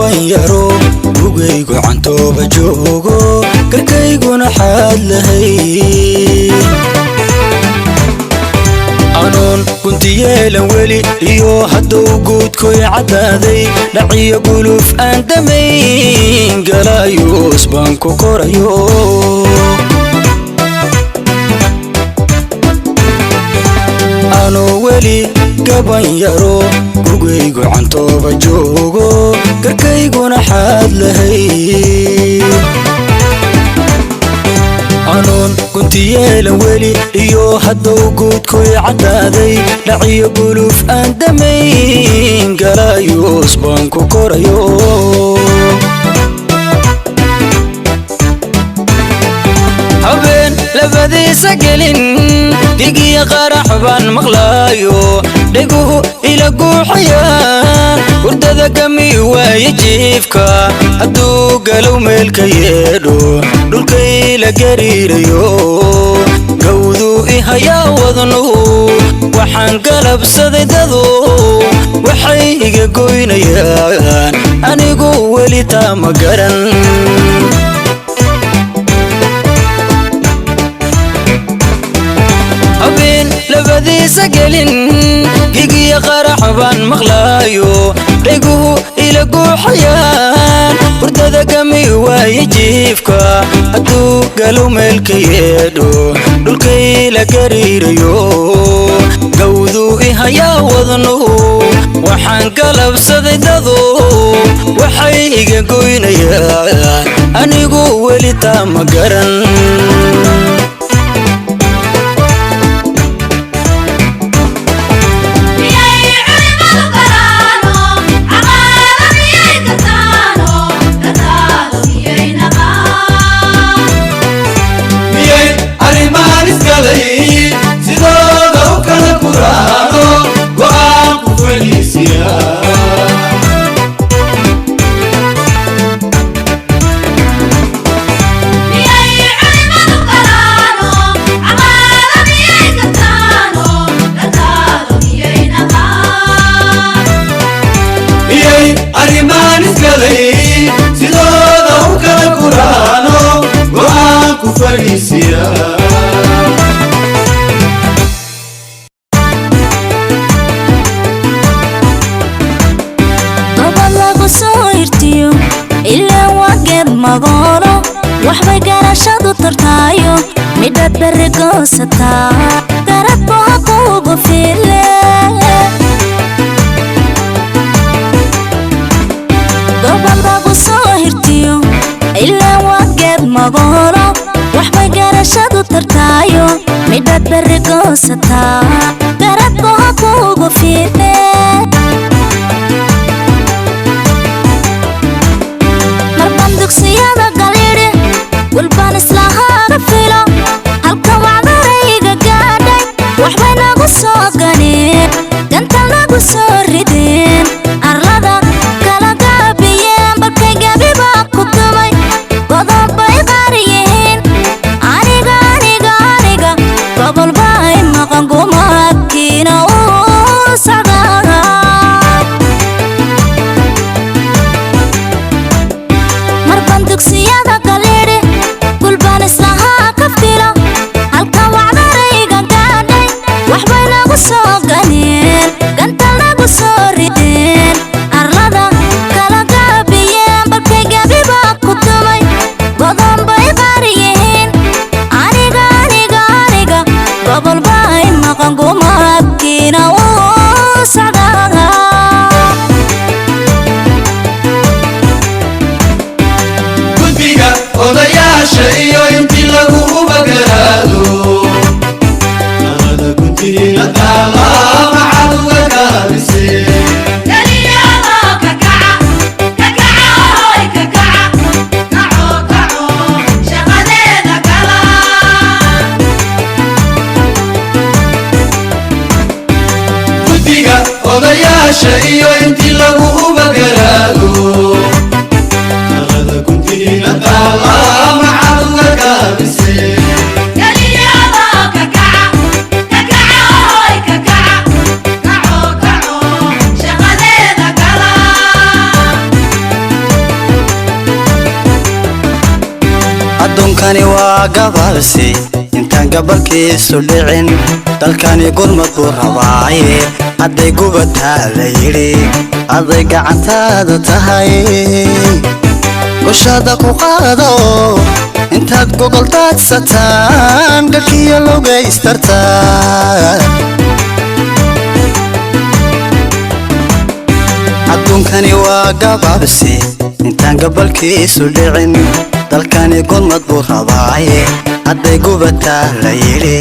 gaban yaro bugaygu cantooba joogo garkayguna xaad lahay anoon kunti yeelan weli iyo hadduu guudkoy caddaaday dhaciyo guluf aan damayn galaayuus baan ku korayo anoo weli gaban yaro bugaygu cantooba joogo garkayguna xaad lahay anoon kunti yeelan weli iyo hadduu guudkoy caddaaday dhaciyo guluf aan damayn galaayuus baan ku korayo habeen labadiisa gelin digiya qarax baan maqlaayo dhiguhu ila guuxayaan hurdada gami waaye jiifka hadduu galow meelka yeedho dhulkay la gariirayo gawduu i hayaa wadnuhu waxaan galabsaday dadu waxay iga goynayaan anigu weli taa ma garan habeen labadiisa gelin gigiya qarax baan maqlaayo dhiguhu ila guuxayaan hurdada gami waaye jiifka hadduu galow meelka yeedho dhulkay la gariirayo gawduu i hayaa wadnuhu waxaan galabsaday dadu waxay iga goynayaan anigu weli taa ma garan waxbay garashadu tartaayo midhad barri goosataa garadbo ha kuugu file gobol lagu soo hirtiyo ilaa waa geed magoolo waxbay garashadu tartaayo midhad barri goosataa garadbo ha kuugu file marban dugsiyada galidhi walbaan islahaaga filo halka wacdarayga gaadhay waxbay nagu soo ganeen gantal nagu soo rideen arlada kala gaabiyeen balkay gabibaa ku dumay godobbay qaar yihiin aniga gobol bay maqan gumaadkiina uu socdaa marban dugsiyada galidhi gulbaan islahaa ka filo halka wacdarayga gaadhay waxbay nagu soo ganeen gantal nagu soo rideen arlada kala gaabiyeen balkay gabibaa ku dumay godobbay qaar yihiin aniga gobol bay maqan gumaadkiina uu socdaa gudbiga odayaasha iyo intii lagu ubagaraado nabada guddiina taala maxaad uga gaabisee gudbiga odayaasha iyo intii lagu ubagaraado nabada guddiina taala maxaad uga gaabisee adduunkani waa gabalsi intaan gabalkiisu dhicin dalkani gurmad buu rabaaye hadday gubataa la yidhi hadday gacantaada tahay ushaada ku qaado intaad gogol daadsataan galkiyo logaystartaan adduunkani waa gabalsi intaan gabalkiisu dhicin dalkani gurmad buu rabaaye hadday gubataa la yidhi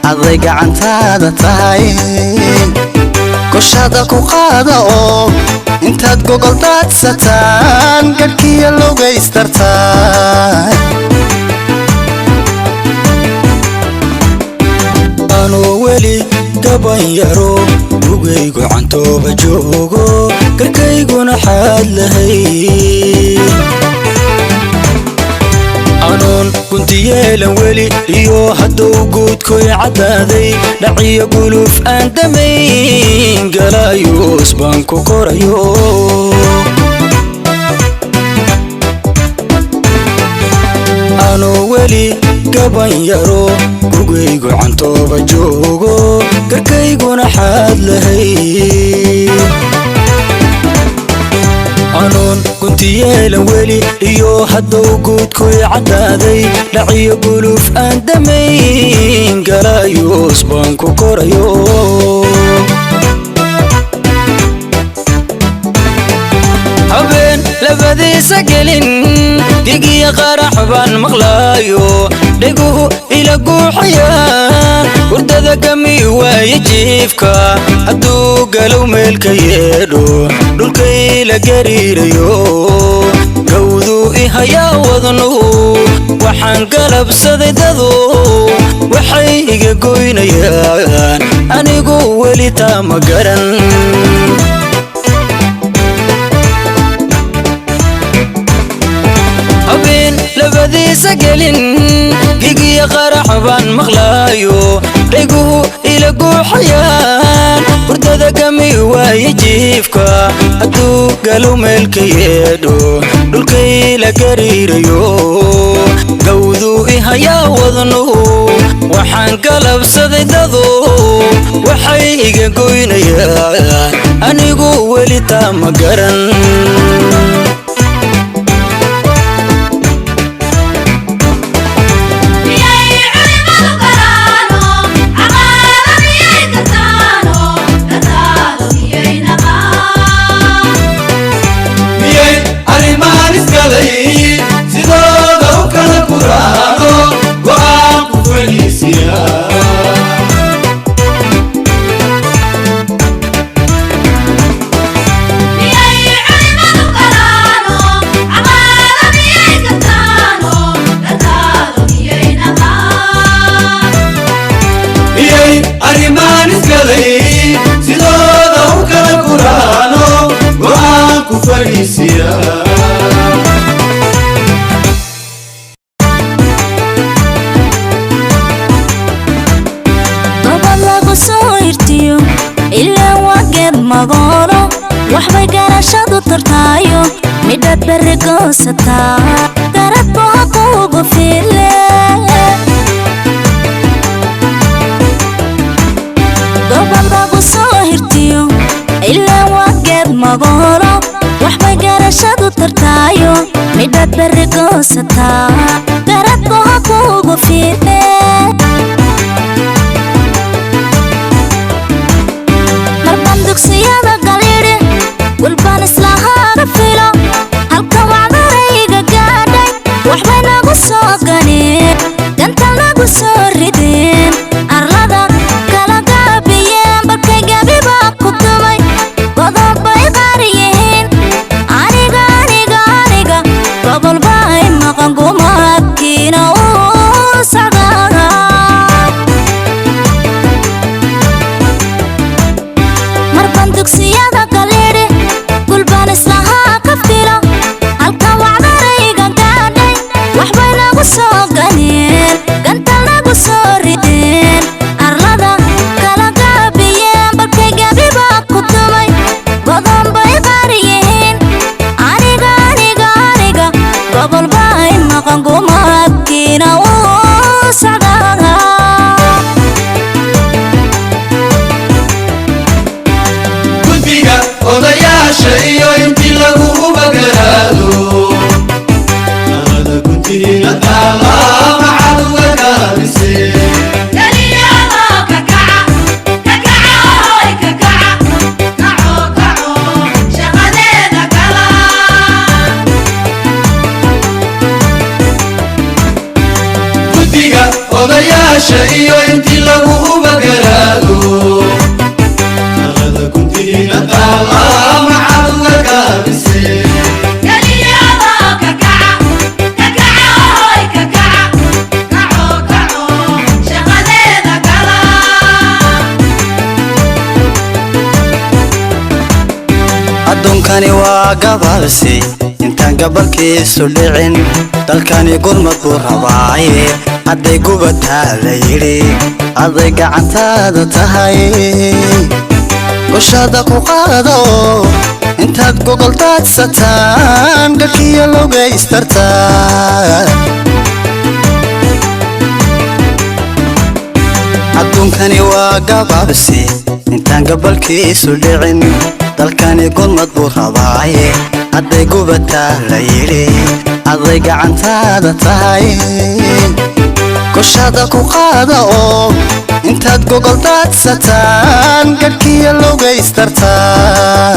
hadday gacantaada tahay goshaada ku qaada oo intaad gogol daadsataan galkiyo logaystartaan anoo weli gaban yaro lugaygu cantooba joogo garkayguna xaad lahay anoon guntiyeelan weli iyo hadduu guudkoy caddaaday dhaciyo guluf aan damayn galaayuus baan ku korayo anoo weli gaban yaro gugaygu cantooba joogo garkayguna xaad lahay anoon guntiyeelan weli iyo hadduu guudkoy caddaaday dhaciyo guluf aan damayn galaayuus baan ku korayo habeen labadiisa gelin digiya qarax baan maqlaayo dhiguhu ila guuxayaan hurdada gami waaye jiifka hadduu galow meelka yeedho dhulkay la gariirayo gawduu ihayaa wadnuhu waxaan galabsaday dadu waxay iga goynayaan anigu weli taa ma garan habeen labadiisa gelin gigiya qarax baan maqlaayo dhiguhu ila guuxayaan hurdada gami waaye jiifka hadduu galow meelka yeedho dhulkay la gariirayo gawduu ihayaa wadnuhu waxaan galabsaday dadu waxay iga goynayaan anigu weli taa ma garan waxbay garashadu tartaayo midhaad berri goosataa garad baa kuugu file gobol lagu soo hirtiyo ilaa waa geed magoolo waxbay garashadu tartaayo midhaad berri goosataa garad baa kuugu file marban dugsiyada galidhi gulbaan islahaaga filo halka wacdarayga gaadhay waxbay nagu soo ganeen gantal nagu soo rideen arlada kala gaabiyeen balkay gabiba ku dumay godob bay qaar yihiin aniga gobol bay maqan gumaadkiina uu socdaa marban dugsiyada galidhi gulbaan islahaaga filo halka wacdarayga gaadhay waxbay nagu soo ganeen gantal nagu soo rideen arlada kala gaabiyeen balkay gabiba ku dumay godob bay qaar yihiin aniga gobol bay maqan gumaadkii taala maxaad uga gaabisay guddiga odayaasha iyo intii lagu ubagaraado talada guddiga taala maxaad uga gaabisay adduunkani waa gabaabsi intaan gabalkiisu dhicin dalkani gurmad buu rabaaye hadday gubataa la yidhi hadday gacantaada tahay goshaada ku qaada oo intaad gogol daadsataan dharkiyo logaystartaa adduunkani waa gabaabsi intaan gabalkiisu dhicin dalkani gurmad buu rabaaye hadday gubataa la yidhi hadday gacantaada tahay goshaada ku qaada oo intaad gogol daadsataan garhkiyo logaystartaa